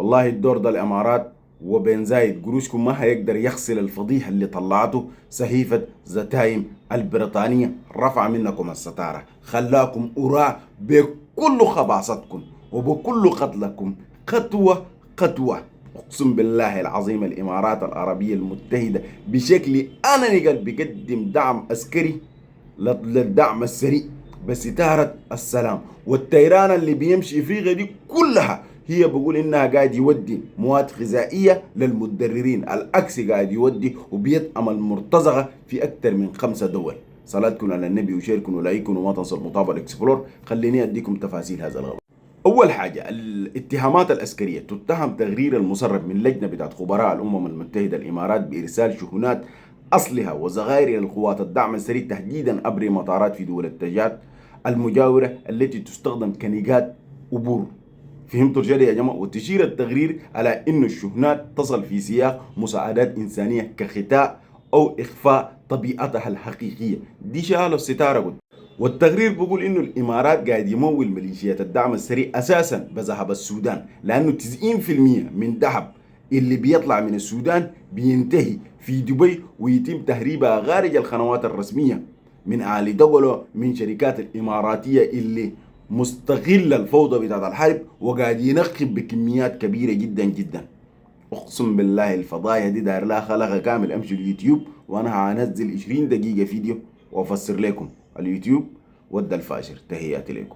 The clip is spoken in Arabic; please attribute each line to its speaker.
Speaker 1: والله الدور ده الامارات وبن زايد قروشكم ما هيقدر يغسل الفضيحه اللي طلعته صحيفه ذا تايم البريطانيه. رفع منكم الستاره، خلاكم أراء بكل خباصتكم وبكل قتلكم، خطوه خطوه. اقسم بالله العظيم الامارات العربيه المتحده بشكل انني قال بيقدم دعم عسكري للدعم السريع بستارة السلام، والتيران اللي بيمشي فيها دي كلها هي بقول انها قاعد يودي مواد غذائية للمتضررين، العكس قاعد يودي وبيطعم المرتزقة في اكثر من 5 دول. صلاتكم على النبي وشيركم ولايكم وما تنسوا المطابع الاكسبلور. خليني اديكم تفاصيل هذا الغباء. اول حاجه الاتهامات العسكريه، تتهم تقرير المسرب من لجنه بتاعت خبراء الامم المتحده الامارات بارسال شحنات اسلحه وذخائر الى القوات الدعم السريع تحديدا عبر مطارات في دول التجار المجاوره التي تستخدم كنقاط عبور. فهمتوا الجدي يا جماعه؟ وتشير التقرير على انه الشحنات تصل في سياق مساعدات انسانيه كختاء او اخفاء طبيعتها الحقيقيه. دي شالوا الستاره. والتقرير بيقول انه الامارات قاعد يمول ميليشيات الدعم السريع اساسا بذهب السودان، لانه 90% من ذهب اللي بيطلع من السودان بينتهي في دبي ويتم تهريبها خارج القنوات الرسميه من اهالي دوله من شركات الاماراتيه اللي مستغله الفوضى بتاعت الحرب وقاعد ينخب بكميات كبيره جدا جدا. اقسم بالله الفضايح دي داير لها خلقه كامل. امشوا اليوتيوب وانا هنزل 20 دقيقه فيديو وافسر لكم اليوتيوب ودى الفاشر. تحياتي لكم.